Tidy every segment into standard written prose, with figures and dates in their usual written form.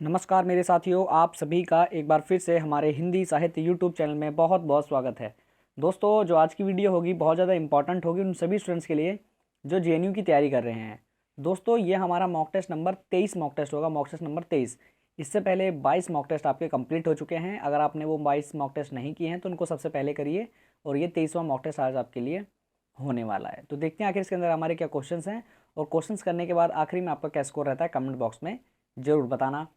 नमस्कार मेरे साथियों, आप सभी का एक बार फिर से हमारे हिंदी साहित्य यूट्यूब चैनल में बहुत बहुत स्वागत है। दोस्तों, जो आज की वीडियो होगी बहुत ज़्यादा इंपॉर्टेंट होगी उन सभी स्टूडेंट्स के लिए जो जेएनयू की तैयारी कर रहे हैं। दोस्तों, ये हमारा mock test number 23 mock test होगा, मॉक टेस्ट नंबर 23। इससे पहले 22 मॉक टेस्ट आपके कंप्लीट हो चुके हैं। अगर आपने वो 22 मॉक टेस्ट नहीं किए हैं तो उनको सबसे पहले करिए, और ये 23वां मॉक टेस्ट आज आपके लिए होने वाला है। तो देखते हैं आखिर इसके अंदर हमारे क्या क्वेश्चंस हैं, और क्वेश्चंस करने के बाद आखिरी में आपका क्या स्कोर रहता है कमेंट बॉक्स में ज़रूर बताना।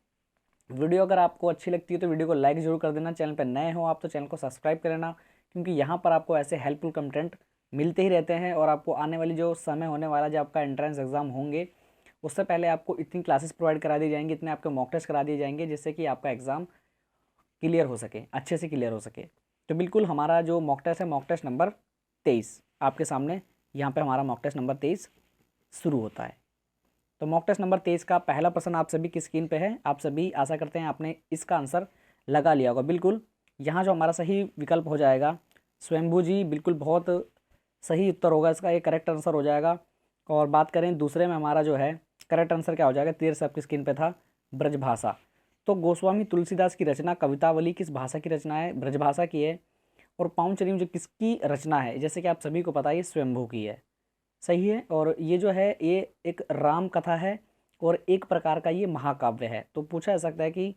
वीडियो अगर आपको अच्छी लगती है तो वीडियो को लाइक ज़रूर कर देना। चैनल पर नए हो आप तो चैनल को सब्सक्राइब कर लेना, क्योंकि यहाँ पर आपको ऐसे हेल्पफुल कंटेंट मिलते ही रहते हैं। और आपको आने वाली जो समय होने वाला, जब आपका एंट्रेंस एग्जाम होंगे, उससे पहले आपको इतनी क्लासेस प्रोवाइड करा दी जाएंगी, इतने आपके मॉक टेस्ट करा दिए जाएंगे, जिससे कि आपका एग्ज़ाम क्लियर हो सके, अच्छे से क्लियर हो सके। तो बिल्कुल हमारा जो मॉक टेस्ट है, मॉक टेस्ट नंबर 23 आपके सामने, यहाँ पर हमारा मॉक टेस्ट नंबर 23 शुरू होता है। तो मॉक टेस्ट नंबर 23 का पहला प्रश्न आप सभी की स्क्रीन पे है। आप सभी आशा करते हैं आपने इसका आंसर लगा लिया होगा। बिल्कुल यहाँ जो हमारा सही विकल्प हो जाएगा स्वयंभू जी, बिल्कुल बहुत सही उत्तर होगा इसका, ये करेक्ट आंसर हो जाएगा। और बात करें दूसरे में, हमारा जो है करेक्ट आंसर क्या हो जाएगा, तीर से आपकी स्क्रीन पे था ब्रजभाषा। तो गोस्वामी तुलसीदास की रचना कवितावली किस भाषा की रचना है, ब्रजभाषा की है। और पाँचचरी जो किसकी रचना है, जैसे कि आप सभी को पता है ये स्वयंभू की है, सही है। और ये जो है ये एक राम कथा है और एक प्रकार का ये महाकाव्य है। तो पूछा जा सकता है कि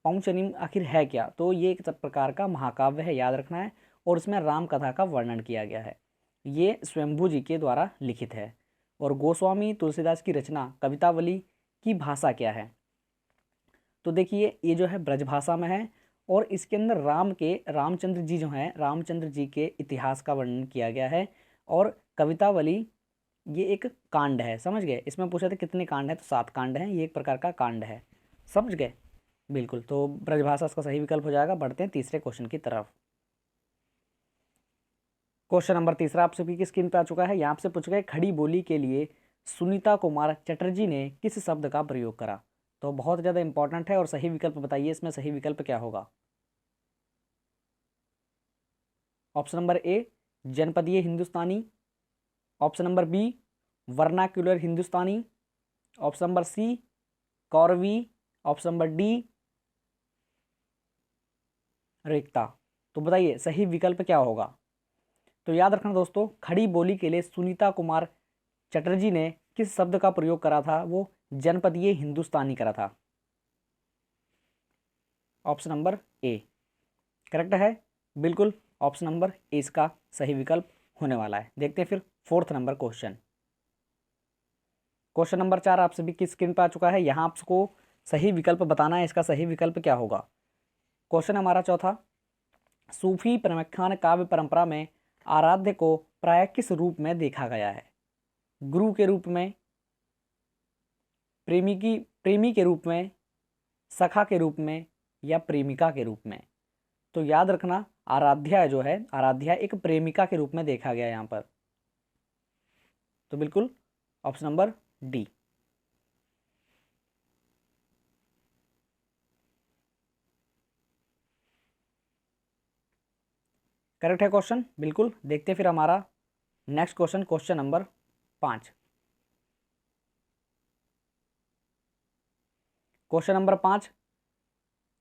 पांचजन्य आखिर है क्या, तो ये एक प्रकार का महाकाव्य है, याद रखना है। और इसमें राम कथा का वर्णन किया गया है, ये स्वयंभू जी के द्वारा लिखित है। और गोस्वामी तुलसीदास की रचना कवितावली की भाषा क्या है, तो देखिए ये जो है ब्रजभाषा में है। और इसके अंदर रामचंद्र जी जो हैं, रामचंद्र जी के इतिहास का वर्णन किया गया है। और कवितावली ये एक कांड है, समझ गए। इसमें पूछा था कितने कांड हैं, तो 7 कांड हैं, ये एक प्रकार का कांड है, समझ गए। बिल्कुल, तो ब्रजभाषा इसका सही विकल्प हो जाएगा। बढ़ते हैं तीसरे क्वेश्चन की तरफ। क्वेश्चन नंबर तीसरा आप सभी की स्क्रीन पे आ चुका है। यहाँ आपसे पूछा गया खड़ी बोली के लिए सुनीता कुमार चटर्जी ने किस शब्द का प्रयोग करा। तो बहुत ज़्यादा इंपॉर्टेंट है, और सही विकल्प बताइए इसमें सही विकल्प क्या होगा। ऑप्शन नंबर ए जनपदीय हिंदुस्तानी, ऑप्शन नंबर बी वर्नाक्युलर हिंदुस्तानी, ऑप्शन नंबर सी कौरवी, ऑप्शन नंबर डी रेखता। तो बताइए सही विकल्प क्या होगा। तो याद रखना दोस्तों, खड़ी बोली के लिए सुनीता कुमार चटर्जी ने किस शब्द का प्रयोग करा था, वो जनपदीय हिंदुस्तानी करा था। ऑप्शन नंबर ए करेक्ट है, बिल्कुल ऑप्शन नंबर ए इसका सही विकल्प होने वाला है। देखते हैं फिर fourth number question. Question number 4 आप सभी की स्क्रीन पर आ चुका है। यहाँ आपको सही विकल्प बताना है, इसका सही विकल्प क्या होगा। क्वेश्चन हमारा चौथा, सूफी प्रख्यान काव्य परंपरा में आराध्य को प्राय किस रूप में देखा गया है, गुरु के रूप में, प्रेमी के रूप में, सखा के रूप में, या प्रेमिका के रूप में। तो याद रखना आराध्या जो है, आराध्या एक प्रेमिका के रूप में देखा गया यहाँ पर। तो बिल्कुल ऑप्शन नंबर डी करेक्ट है क्वेश्चन, बिल्कुल। देखते हैं फिर हमारा next question, question number 5। Question number 5,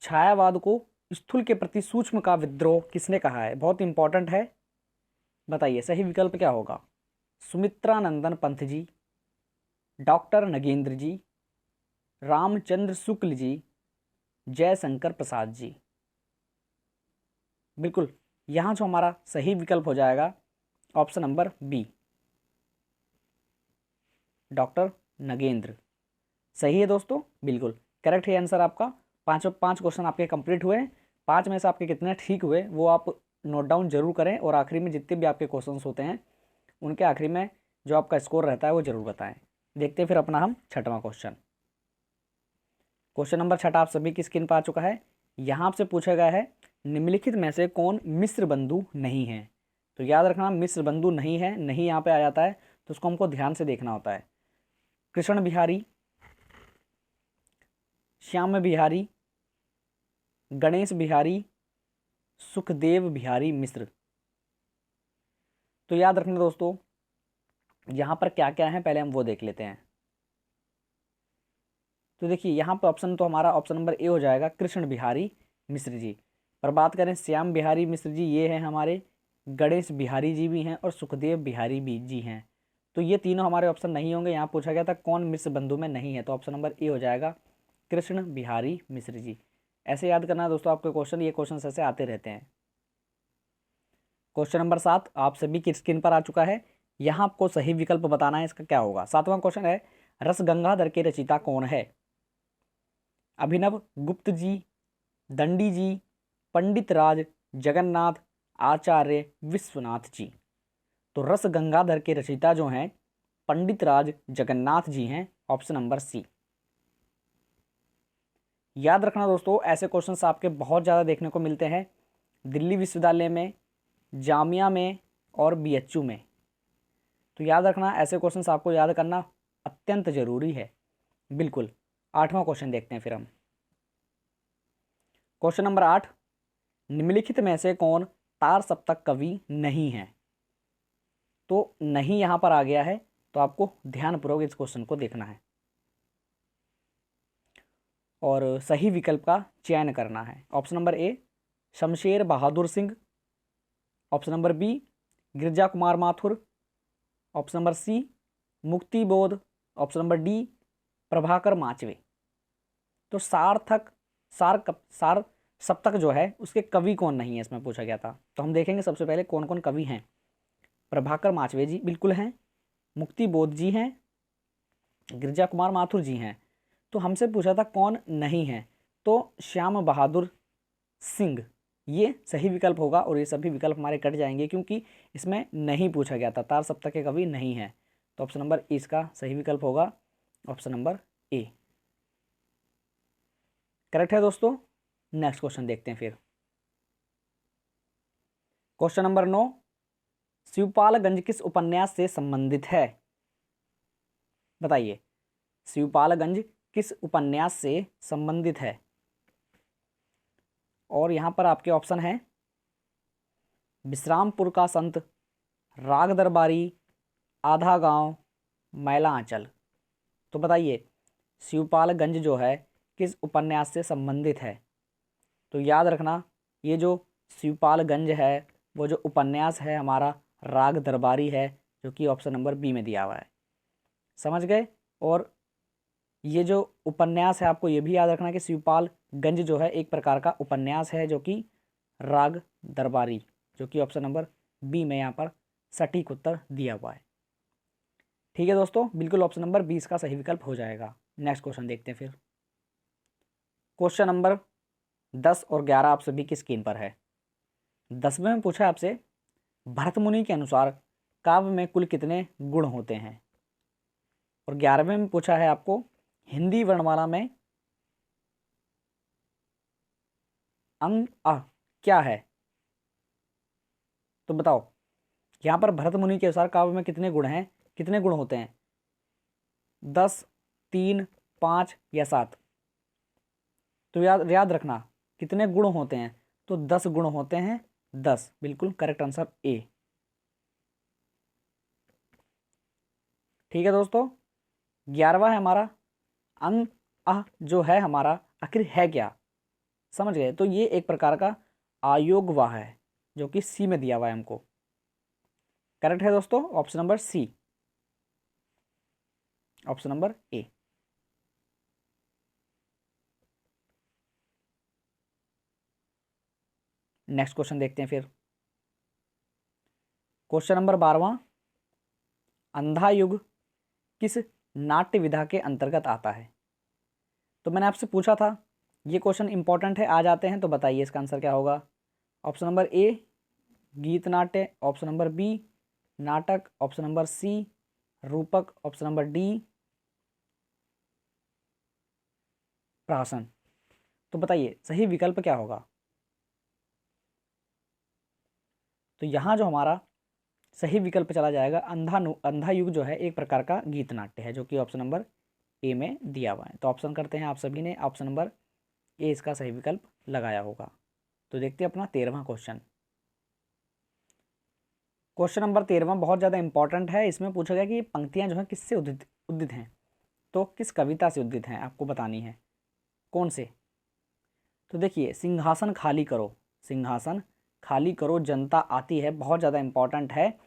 छायावाद को स्थूल के प्रति सूक्ष्म का विद्रोह किसने कहा है, बहुत इंपॉर्टेंट है। बताइए सही विकल्प क्या होगा। सुमित्रानंदन पंत जी, डॉक्टर नगेंद्र जी, रामचंद्र शुक्ल जी, जयशंकर प्रसाद जी। बिल्कुल यहाँ जो हमारा सही विकल्प हो जाएगा option number B doctor Nagendra. सही है दोस्तों, बिल्कुल करेक्ट है आंसर आपका। पाँच क्वेश्चन आपके कंप्लीट हुए। 5 में से आपके कितने ठीक हुए वो आप नोट डाउन जरूर करें, और आखिरी में जितने भी आपके क्वेश्चंस होते हैं उनके आखिरी में जो आपका स्कोर रहता है वो जरूर बताएं। देखते हैं फिर अपना हम छठवां क्वेश्चन। क्वेश्चन नंबर 6 आप सभी की स्क्रीन पर आ चुका है। यहाँ आपसे पूछा गया है निम्नलिखित में से कौन मिश्र बंधु नहीं है। तो याद रखना मिश्र बंधु नहीं है, नहीं यहाँ पे आ जाता है तो उसको हमको ध्यान से देखना होता है। कृष्ण बिहारी, श्याम बिहारी, गणेश बिहारी, सुखदेव बिहारी मिश्र। तो याद रखना दोस्तों यहाँ पर क्या क्या है, पहले हम वो देख लेते हैं। तो देखिए यहाँ पर ऑप्शन तो हमारा ऑप्शन नंबर ए हो जाएगा, कृष्ण बिहारी मिश्र जी। पर बात करें श्याम बिहारी मिश्र जी, ये हैं हमारे, गणेश बिहारी जी भी हैं और सुखदेव बिहारी भी जी हैं। तो ये तीनों हमारे ऑप्शन नहीं होंगे। यहाँ पूछा गया था कौन मिश्र बंधु में नहीं है, तो ऑप्शन नंबर ए हो जाएगा, कृष्ण बिहारी मिश्र जी। ऐसे याद करना दोस्तों आपके क्वेश्चन, ये क्वेश्चन ऐसे आते रहते हैं। क्वेश्चन नंबर 7 आप सभी की स्क्रीन पर आ चुका है। यहाँ आपको सही विकल्प बताना है, इसका क्या होगा। 7वां क्वेश्चन है, रस गंगाधर के रचयिता कौन है? अभिनव गुप्त जी, दंडी जी, पंडित राज जगन्नाथ, आचार्य विश्वनाथ जी। तो रस गंगाधर के रचयिता जो हैं पंडित राज जगन्नाथ जी हैं, ऑप्शन नंबर सी। याद रखना दोस्तों, ऐसे क्वेश्चंस आपके बहुत ज़्यादा देखने को मिलते हैं दिल्ली विश्वविद्यालय में, जामिया में और बीएचयू में। तो याद रखना, ऐसे क्वेश्चंस आपको याद करना अत्यंत जरूरी है। बिल्कुल। 8वां क्वेश्चन देखते हैं फिर हम। क्वेश्चन नंबर 8, निम्नलिखित में से कौन तार सप्तक कवि नहीं है? तो नहीं यहां पर आ गया है, तो आपको ध्यानपूर्वक इस क्वेश्चन को देखना है और सही विकल्प का चयन करना है। Option number A, Shamsher Bahadur Singh. Option number B, Girija Kumar Mathur. Option number C, Muktibodh. Option number D, Prabhakar Machwe. तो सार सप्तक जो है उसके कवि कौन नहीं है, इसमें पूछा गया था। तो हम देखेंगे सबसे पहले कौन कौन कवि हैं। प्रभाकर माचवे जी बिल्कुल हैं, मुक्ति बोध जी हैं, गिरजा कुमार माथुर जी हैं। तो हमसे पूछा था कौन नहीं है, तो श्याम बहादुर सिंह ये सही विकल्प होगा। और ये सभी विकल्प हमारे कट जाएंगे क्योंकि इसमें नहीं पूछा गया था, तार सप्तक के कवि नहीं है। तो ऑप्शन नंबर ए इसका सही विकल्प होगा, ऑप्शन नंबर ए करेक्ट है दोस्तों। नेक्स्ट क्वेश्चन देखते हैं फिर। क्वेश्चन नंबर 9, शिवपालगंज किस उपन्यास से संबंधित है? बताइए, शिवपालगंज किस उपन्यास से संबंधित है? और यहां पर आपके ऑप्शन है विश्रामपुर का संत, राग दरबारी, आधा गांव, मैला आंचल। तो बताइए शिवपालगंज जो है किस उपन्यास से संबंधित है? तो याद रखना, ये जो शिवपालगंज है वो जो उपन्यास है हमारा राग दरबारी है, जो कि ऑप्शन नंबर बी में दिया हुआ है। समझ गए? और ये जो उपन्यास है आपको ये भी याद रखना कि शिवपालगंज जो है एक प्रकार का उपन्यास है जो कि राग दरबारी, जो कि ऑप्शन नंबर बी में यहाँ पर सटीक उत्तर दिया हुआ है। ठीक है दोस्तों, बिल्कुल ऑप्शन नंबर 20 का सही विकल्प हो जाएगा। नेक्स्ट क्वेश्चन देखते हैं फिर। क्वेश्चन नंबर 10 और 11 आप सभी की स्क्रीन पर है। 10वें में पूछा आपसे भरत मुनि के अनुसार काव्य में कुल कितने गुण होते हैं? और 11वें में पूछा है आपको हिंदी वर्णमाला में अंग अ क्या है? तो बताओ यहां पर भरत मुनि के अनुसार काव्य में कितने गुण हैं, कितने गुण होते हैं? 10, 3, 5 या 7? तो याद रखना कितने गुण होते हैं, तो 10 गुण होते हैं। 10 बिल्कुल करेक्ट आंसर ए। ठीक है दोस्तों, 11वां है हमारा अंग अह जो है हमारा आखिर है क्या? समझ गए? तो ये एक प्रकार का आयोगवाह है जो कि सी में दिया हुआ है हमको। करेक्ट है दोस्तों, option number C, option number A. Next question देखते हैं फिर। क्वेश्चन नंबर 12वां, अंधा युग किस नाट्य विधा के अंतर्गत आता है? तो मैंने आपसे पूछा था, ये क्वेश्चन इंपॉर्टेंट है, आ जाते हैं, तो बताइए इसका आंसर क्या होगा। ऑप्शन नंबर ए गीत नाट्य, ऑप्शन नंबर बी नाटक, ऑप्शन नंबर सी रूपक, ऑप्शन नंबर डी प्रासन। तो बताइए सही विकल्प क्या होगा। तो यहाँ जो हमारा सही विकल्प चला जाएगा अंधा युग जो है एक प्रकार का गीत नाट्य है, जो कि ऑप्शन नंबर ए में दिया हुआ है। तो ऑप्शन करते हैं, आप सभी ने ऑप्शन नंबर ए इसका सही विकल्प लगाया होगा। तो देखते हैं अपना 13वां क्वेश्चन। क्वेश्चन नंबर 13वां बहुत ज़्यादा इंपॉर्टेंट है। इसमें पूछा गया कि ये पंक्तियाँ जो हैं किससे उद्दित हैं। तो किस कविता से उद्धृत हैं आपको बतानी है, कौन से। तो देखिए, सिंहासन खाली करो, सिंहासन खाली करो जनता आती है, बहुत ज़्यादा इंपॉर्टेंट है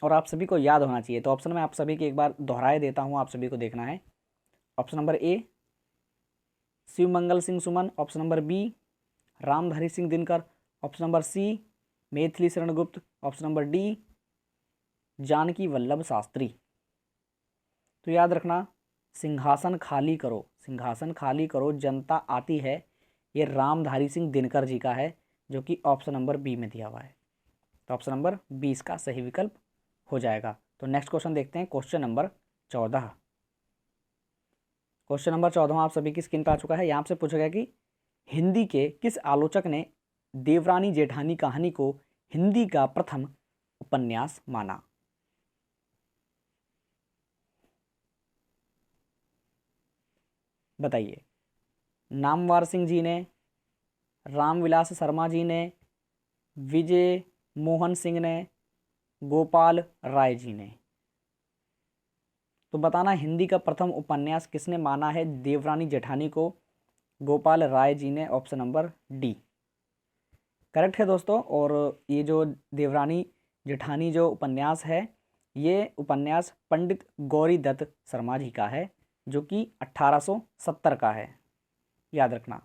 और आप सभी को याद होना चाहिए। तो ऑप्शन में आप सभी के एक बार दोहराए देता हूँ, आप सभी को देखना है। Option number A Shivmangal Singh Suman, option number B Ramdhari Singh Dinkar, option number C Maithili Sharan Gupt, option number D Janaki Vallabh Shastri. तो याद रखना, सिंहासन खाली करो, सिंहासन खाली करो जनता आती है, ये रामधारी सिंह दिनकर जी का है, जो कि ऑप्शन नंबर बी में दिया हुआ है। तो ऑप्शन नंबर 20 का सही विकल्प हो जाएगा। तो नेक्स्ट क्वेश्चन देखते हैं, क्वेश्चन नंबर 14। क्वेश्चन नंबर 14 आप सभी की स्क्रीन पर आ चुका है। यहाँ से पूछा गया कि हिंदी के किस आलोचक ने देवरानी जेठानी कहानी को हिंदी का प्रथम उपन्यास माना। बताइए, नामवर सिंह जी ने, रामविलास शर्मा जी ने, विजय मोहन सिंह ने, गोपाल राय जी ने। तो बताना हिंदी का प्रथम उपन्यास किसने माना है देवरानी जेठानी को, गोपाल राय जी ने, ऑप्शन नंबर डी करेक्ट है दोस्तों। और ये जो देवरानी जेठानी जो उपन्यास है, ये उपन्यास पंडित गौरी दत्त शर्मा जी का है, जो कि 1870 का है, याद रखना।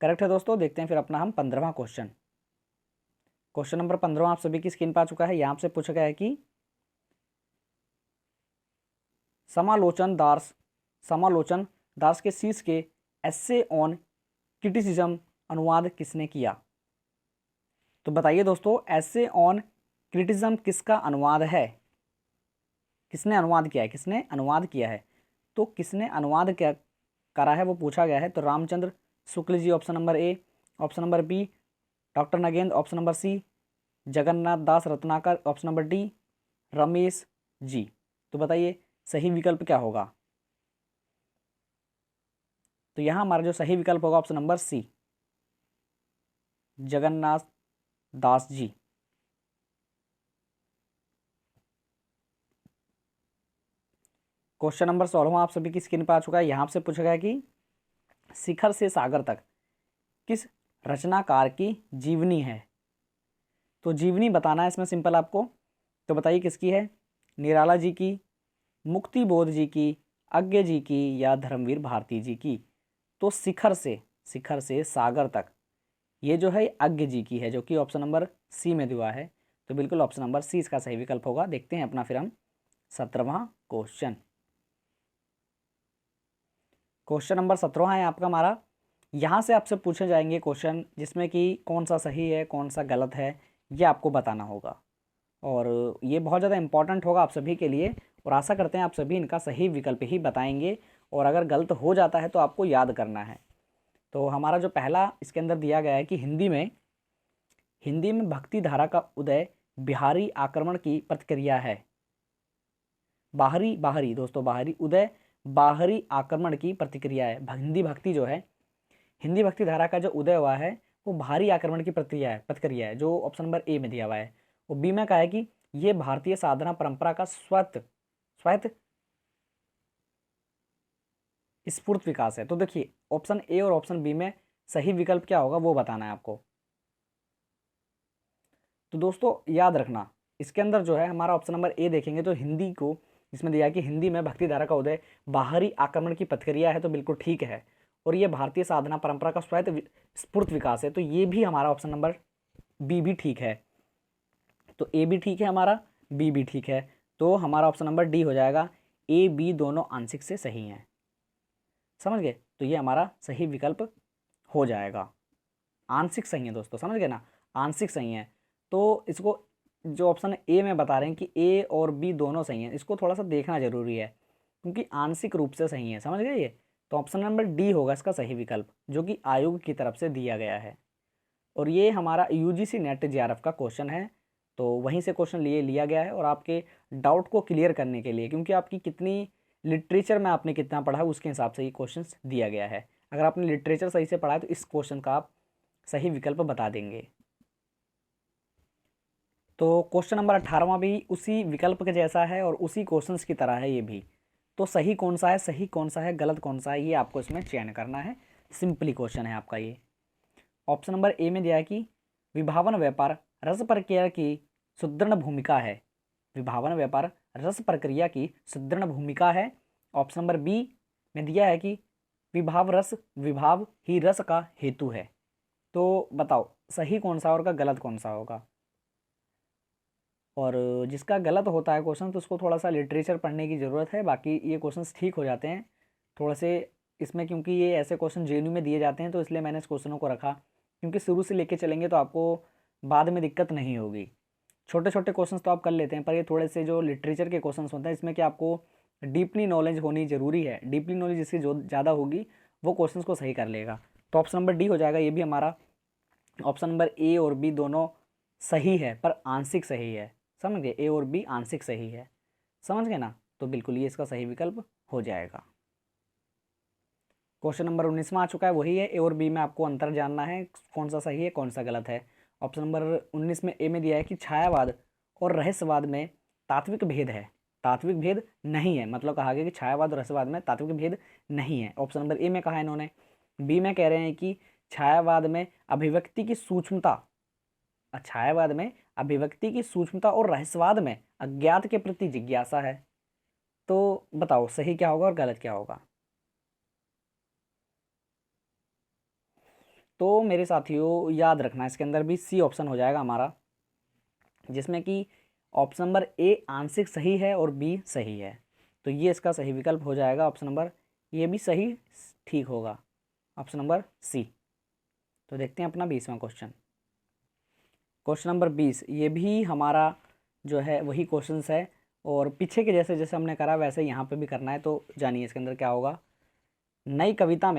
करेक्ट है दोस्तों। देखते हैं फिर अपना हम 15वां क्वेश्चन। क्वेश्चन नंबर 15 आप सभी की स्क्रीन पर आ चुका है। यहाँ से पूछा गया है कि समालोचन दास के शीर्ष के एस्से ऑन क्रिटिसिज्म अनुवाद किसने किया। तो बताइए दोस्तों, एस्से ऑन क्रिटिसिज्म किसका अनुवाद है, किसने अनुवाद किया है, किसने अनुवाद किया है। तो किसने अनुवाद क्या करा है वो पूछा गया है। तो Ramchandra Shukla ji, option number A, option number B doctor Nagendra, option number C Jagannath Das Ratnakar, option number D Ramesh ji. तो बताइए सही विकल्प क्या होगा। तो यहाँ हमारा जो सही विकल्प होगा option number C Jagannath Das ji. Question number 16 आप सभी की स्क्रीन पर आ चुका है। यहाँ से पूछा गया कि शिखर से सागर तक किस रचनाकार की जीवनी है। तो जीवनी बताना है इसमें सिंपल आपको। तो बताइए किसकी है, निराला जी की, मुक्ति बोध जी की, अज्ञे जी की या धर्मवीर भारती जी की। तो शिखर से सागर तक ये जो है अज्ञे जी की है, जो कि ऑप्शन नंबर सी में दिया है। तो बिल्कुल ऑप्शन नंबर सी इसका सही विकल्प होगा। देखते हैं अपना फिर हम 17वां क्वेश्चन। क्वेश्चन नंबर 17 है आपका हमारा। यहाँ से आपसे पूछे जाएंगे क्वेश्चन जिसमें कि कौन सा सही है कौन सा गलत है, ये आपको बताना होगा। और ये बहुत ज़्यादा इंपॉर्टेंट होगा आप सभी के लिए, और आशा करते हैं आप सभी इनका सही विकल्प ही बताएंगे। और अगर गलत हो जाता है तो आपको याद करना है। तो हमारा जो पहला इसके अंदर दिया गया है कि हिंदी में भक्ति धारा का उदय बिहारी आक्रमण की प्रतिक्रिया है। बाहरी दोस्तों, बाहरी उदय बाहरी आक्रमण की प्रतिक्रिया है। हिंदी भक्ति धारा का जो उदय हुआ है वो बाहरी आक्रमण की प्रतिक्रिया है, जो ऑप्शन नंबर ए में दिया हुआ है। और बी में कहा है कि ये भारतीय साधना परंपरा का स्वतः स्फूर्त विकास है। तो देखिए ऑप्शन ए और ऑप्शन बी में सही विकल्प क्या होगा वो बताना है आपको। तो दोस्तों याद रखना, इसके अंदर जो है हमारा ऑप्शन नंबर ए देखेंगे तो हिंदी को इसमें दिया है कि हिंदी में भक्ति धारा का उदय बाहरी आक्रमण की प्रतिक्रिया है, तो बिल्कुल ठीक है। और ये भारतीय साधना परंपरा का स्फूर्त विकास है, तो ये भी हमारा ऑप्शन नंबर बी भी ठीक है। तो ए भी ठीक है हमारा, बी भी ठीक है। तो हमारा ऑप्शन नंबर डी हो जाएगा। ए बी दोनों आंशिक से सही हैं, समझ गए। तो ये हमारा सही विकल्प हो जाएगा। आंशिक सही है दोस्तों, समझ गए ना, आंशिक सही है। तो इसको जो ऑप्शन ए में बता रहे हैं कि ए और बी दोनों सही हैं, इसको थोड़ा सा देखना जरूरी है क्योंकि आंशिक रूप से सही है, समझ गए ये। तो ऑप्शन नंबर डी होगा इसका सही विकल्प, जो कि आयोग की तरफ से दिया गया है। और ये हमारा यूजीसी नेट जेआरएफ का क्वेश्चन है, तो वहीं से क्वेश्चन लिया गया है। और आपके डाउट को क्लियर करने के लिए, क्योंकि आपकी कितनी लिटरेचर में आपने कितना पढ़ा है उसके हिसाब से ये क्वेश्चन दिया गया है। अगर आपने लिटरेचर सही से पढ़ा है तो इस क्वेश्चन का आप सही विकल्प बता देंगे। तो क्वेश्चन नंबर 18वां भी उसी विकल्प के जैसा है और उसी क्वेश्चंस की तरह है ये भी। तो सही कौन सा है, सही कौन सा है, गलत कौन सा है, ये आपको इसमें चयन करना है। सिंपली क्वेश्चन है आपका ये। ऑप्शन नंबर ए में दिया है कि विभावन व्यापार रस प्रक्रिया की सुदृढ़ भूमिका है। विभावन व्यापार रस प्रक्रिया की सुदृढ़ भूमिका है। ऑप्शन नंबर बी में दिया है कि विभाव ही रस का हेतु है। तो बताओ सही कौन सा और का गलत कौन सा होगा। और जिसका गलत होता है क्वेश्चन तो उसको थोड़ा सा लिटरेचर पढ़ने की ज़रूरत है, बाकी ये क्वेश्चंस ठीक हो जाते हैं थोड़े से इसमें, क्योंकि ये ऐसे क्वेश्चन जेएनयू में दिए जाते हैं तो इसलिए मैंने इस क्वेश्चनों को रखा, क्योंकि शुरू से लेके चलेंगे तो आपको बाद में दिक्कत नहीं होगी। छोटे छोटे क्वेश्चन तो आप कर लेते हैं, पर ये थोड़े से जो लिटरेचर के क्वेश्चन होते हैं इसमें कि आपको डीपली नॉलेज होनी ज़रूरी है। डीपली नॉलेज जिसकी जो ज़्यादा होगी वो क्वेश्चन को सही कर लेगा। तो ऑप्शन नंबर डी हो जाएगा ये भी हमारा। ऑप्शन नंबर ए और बी दोनों सही है पर आंशिक सही है। समझ गए, ए और बी आंशिक सही है, समझ गए ना। तो बिल्कुल ये इसका सही विकल्प हो जाएगा। क्वेश्चन नंबर 19वां आ चुका है, वही है। ए और बी में आपको अंतर जानना है, कौन सा सही है कौन सा गलत है। ऑप्शन नंबर 19 में ए में दिया है कि छायावाद और रहस्यवाद में तात्विक भेद है। तात्विक भेद नहीं है, मतलब कहा गया कि छायावाद और रहस्यवाद में तात्विक भेद नहीं है। ऑप्शन नंबर ए में कहा है इन्होंने। बी में कह रहे हैं कि छायावाद में अभिव्यक्ति की सूक्ष्मता, छायावाद में अभिव्यक्ति की सूक्ष्मता और रहस्यवाद में अज्ञात के प्रति जिज्ञासा है। तो बताओ सही क्या होगा और गलत क्या होगा। तो मेरे साथियों याद रखना इसके अंदर भी सी ऑप्शन हो जाएगा हमारा, जिसमें कि ऑप्शन नंबर ए आंशिक सही है और बी सही है। तो ये इसका सही विकल्प हो जाएगा ऑप्शन नंबर, ये भी सही ठीक होगा ऑप्शन नंबर सी। तो देखते हैं अपना 20वां क्वेश्चन। क्वेश्चन नंबर 20 ये भी हमारा जो है वही क्वेश्चंस है और पीछे के जैसे जैसे हमने करा वैसे यहाँ पे भी करना है। तो जानिए इसके अंदर क्या होगा। नई कविता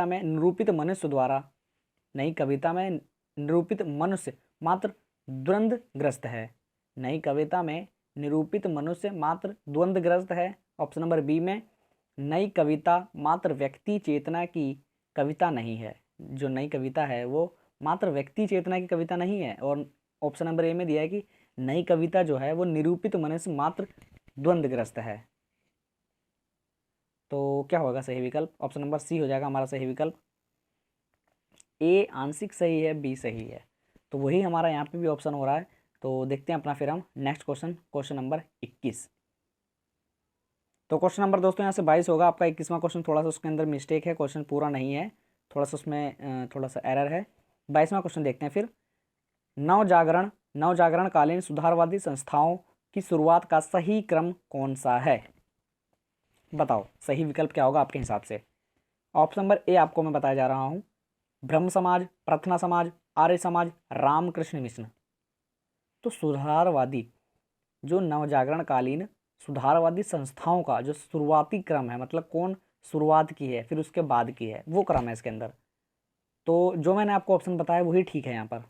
में निरूपित मनुष्य द्वारा, नई कविता में निरूपित मनुष्य मात्र द्वंद्वग्रस्त है। नई कविता में निरूपित मनुष्य मात्र द्वंद्वग्रस्त है। ऑप्शन नंबर बी में नई कविता मात्र व्यक्ति चेतना की कविता नहीं है। जो नई कविता है वो मात्र व्यक्ति चेतना की कविता नहीं है। और ऑप्शन नंबर ए में दिया है कि नई कविता जो है वो निरूपित मनुष्य मात्र द्वंद्वग्रस्त है। तो क्या होगा सही विकल्प। ऑप्शन नंबर सी हो जाएगा हमारा सही विकल्प। ए आंशिक सही है, बी सही है। तो वही हमारा यहाँ पे भी ऑप्शन हो रहा है। तो देखते हैं अपना फिर हम नेक्स्ट क्वेश्चन, क्वेश्चन नंबर 21। तो क्वेश्चन नंबर दोस्तों यहाँ से 22 होगा आपका। 21वां क्वेश्चन थोड़ा सा उसके अंदर मिस्टेक है, क्वेश्चन पूरा नहीं है, थोड़ा सा उसमें थोड़ा सा एरर है। 22वां क्वेश्चन देखते हैं फिर। नवजागरण कालीन सुधारवादी संस्थाओं की शुरुआत का सही क्रम कौन सा है। बताओ सही विकल्प क्या होगा आपके हिसाब से। ऑप्शन नंबर ए आपको मैं बताया जा रहा हूँ, ब्रह्म समाज, प्रार्थना समाज, आर्य समाज, रामकृष्ण मिशन। तो सुधारवादी जो नवजागरणकालीन सुधारवादी संस्थाओं का जो शुरुआती क्रम है, मतलब कौन शुरुआत की है फिर उसके बाद की है, वो क्रम है इसके अंदर। तो जो मैंने आपको ऑप्शन बताया वही ठीक है यहाँ पर,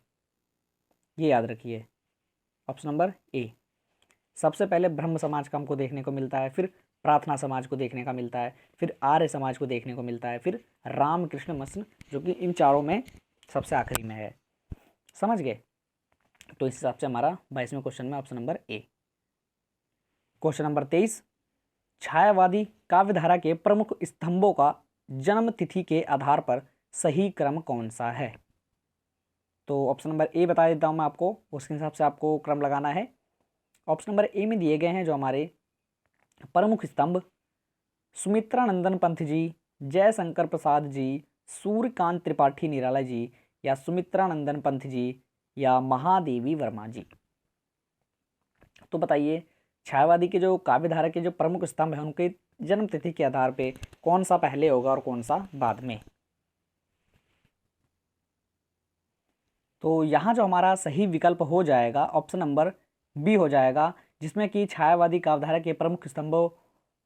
ये याद रखिए। ऑप्शन नंबर ए, सबसे पहले ब्रह्म समाज का हमको देखने को मिलता है, फिर प्रार्थना समाज को देखने का मिलता है, फिर आर्य समाज को देखने को मिलता है, फिर रामकृष्ण मिशन जो कि इन चारों में सबसे आखिरी में है। समझ गए। तो इस हिसाब से हमारा 22वें क्वेश्चन में ऑप्शन नंबर ए। क्वेश्चन नंबर 23, छायावादी काव्यधारा के प्रमुख स्तंभों का जन्म तिथि के आधार पर सही क्रम कौन सा है। तो ऑप्शन नंबर ए बता देता हूं मैं आपको, उसके हिसाब से आपको क्रम लगाना है। ऑप्शन नंबर ए में दिए गए हैं जो हमारे प्रमुख स्तंभ, सुमित्रानंदन पंत जी, जयशंकर प्रसाद जी, सूर्यकांत त्रिपाठी निराला जी, या सुमित्रानंदन पंत जी, या महादेवी वर्मा जी। तो बताइए छायावादी के जो काव्यधारा के जो प्रमुख स्तंभ हैं उनके जन्म तिथि के आधार पे कौन सा पहले होगा और कौन सा बाद में। तो यहाँ जो हमारा सही विकल्प हो जाएगा ऑप्शन नंबर बी हो जाएगा, जिसमें कि छायावादी काव्यधारा के प्रमुख स्तंभों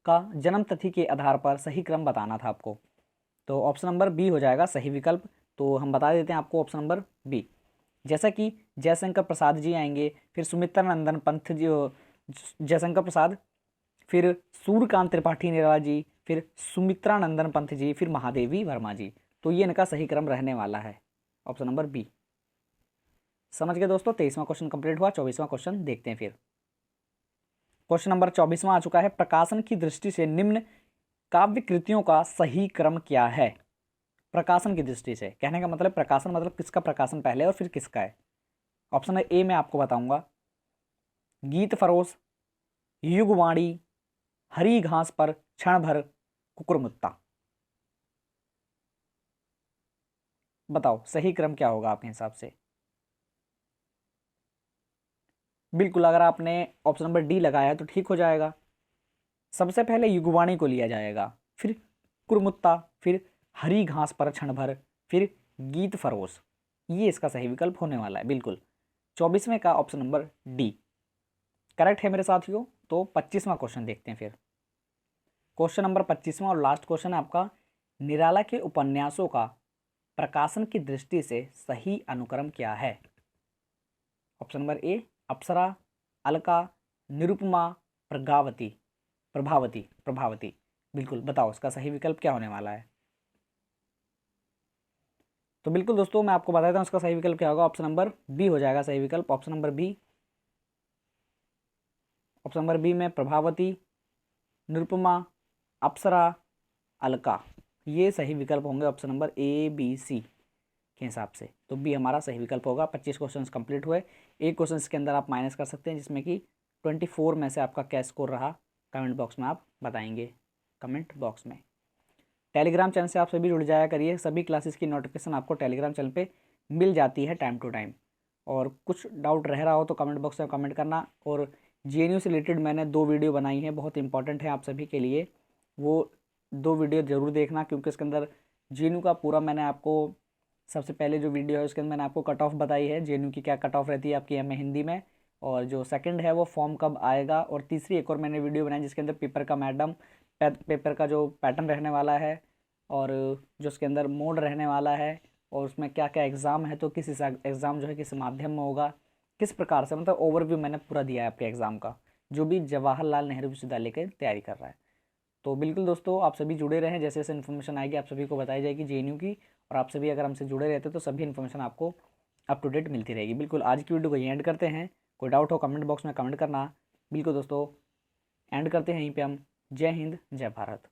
का जन्म तिथि के आधार पर सही क्रम बताना था आपको। तो ऑप्शन नंबर बी हो जाएगा सही विकल्प। तो हम बता देते हैं आपको ऑप्शन नंबर बी, जैसा कि जयशंकर प्रसाद जी आएंगे, फिर सुमित्रानंदन पंत जी, जयशंकर प्रसाद, फिर सूर्यकांत त्रिपाठी निराला जी, फिर सुमित्रानंदन पंत जी, फिर महादेवी वर्मा जी। तो ये इनका सही क्रम रहने वाला है ऑप्शन नंबर बी। समझ गए दोस्तों। 23वां क्वेश्चन कंप्लीट हुआ। 24वां क्वेश्चन देखते हैं फिर। क्वेश्चन नंबर 24वां आ चुका है। प्रकाशन की दृष्टि से निम्न काव्य कृतियों का सही क्रम क्या है? प्रकाशन की दृष्टि से कहने का मतलब, प्रकाशन मतलब किसका प्रकाशन पहले और फिर किसका है। ऑप्शन है ए मैं आपको बताऊंगा, गीत फरोश, युगवाणी, हरी घास पर क्षण भर, कुकुरमुत्ता। बताओ सही क्रम क्या होगा आपके हिसाब से। बिल्कुल, अगर आपने ऑप्शन नंबर डी लगाया तो ठीक हो जाएगा। सबसे पहले युगवाणी को लिया जाएगा, फिर कुरमुत्ता, फिर हरी घास पर क्षण भर, फिर गीत फरोश। ये इसका सही विकल्प होने वाला है। बिल्कुल 24वें का ऑप्शन नंबर डी करेक्ट है मेरे साथियों। तो 25वां क्वेश्चन देखते हैं फिर। क्वेश्चन नंबर 25वां और लास्ट क्वेश्चन है आपका, निराला के उपन्यासों का प्रकाशन की दृष्टि से सही अनुक्रम क्या है? ऑप्शन नंबर ए अप्सरा, अलका, निरुपमा, प्रभावती प्रभावती प्रभावती। बिल्कुल बताओ इसका सही विकल्प क्या होने वाला है। तो बिल्कुल दोस्तों मैं आपको बता देता हूँ इसका सही विकल्प क्या होगा। ऑप्शन नंबर बी हो जाएगा सही विकल्प। Option number B, option number B में प्रभावती, निरुपमा, अप्सरा, अलका, ये सही विकल्प होंगे option number A B C के हिसाब से। तो बी हमारा सही विकल्प होगा। 25 क्वेश्चन कंप्लीट हुए। एक क्वेश्चन के अंदर आप माइनस कर सकते हैं, जिसमें कि 24 में से आपका क्या स्कोर रहा कमेंट बॉक्स में आप बताएंगे, कमेंट बॉक्स में। टेलीग्राम चैनल से आप सभी जुड़ जाया करिए। सभी क्लासेस की नोटिफिकेशन आपको टेलीग्राम चैनल पे मिल जाती है टाइम टू टाइम। और कुछ डाउट रह रहा हो तो कमेंट बॉक्स में कमेंट करना। और जेएनयू से रिलेटेड मैंने 2 वीडियो बनाई हैं, बहुत इंपॉर्टेंट है आप सभी के लिए। वो 2 वीडियो ज़रूर देखना, क्योंकि इसके अंदर जेएनयू का पूरा मैंने आपको, सबसे पहले जो वीडियो है उसके अंदर मैंने आपको कट ऑफ बताई है, जेएनयू की क्या कट ऑफ रहती है आपकी एमए हिंदी में। और जो सेकंड है वो फॉर्म कब आएगा। और तीसरी एक और मैंने वीडियो बनाई जिसके अंदर पेपर का जो पैटर्न रहने वाला है, और जो उसके अंदर मोड रहने वाला है, और उसमें क्या क्या एग्ज़ाम है, तो किस एग्ज़ाम जो है किस माध्यम में होगा, किस प्रकार से, मतलब ओवरव्यू मैंने पूरा दिया है आपके एग्ज़ाम का, जो भी जवाहरलाल नेहरू विश्वविद्यालय की तैयारी कर रहा है। तो बिल्कुल दोस्तों आप सभी जुड़े रहें, जैसे जैसे इन्फॉर्मेशन आएगी आप सभी को बताई जाएगी जेएनयू की। और आप सभी अगर हमसे जुड़े रहते तो सभी इन्फॉर्मेशन आपको अप टू डेट मिलती रहेगी। बिल्कुल आज की वीडियो को यहीं एंड करते हैं। कोई डाउट हो कमेंट बॉक्स में कमेंट करना। बिल्कुल दोस्तों एंड करते हैं यहीं पे हम। जय हिंद, जय भारत।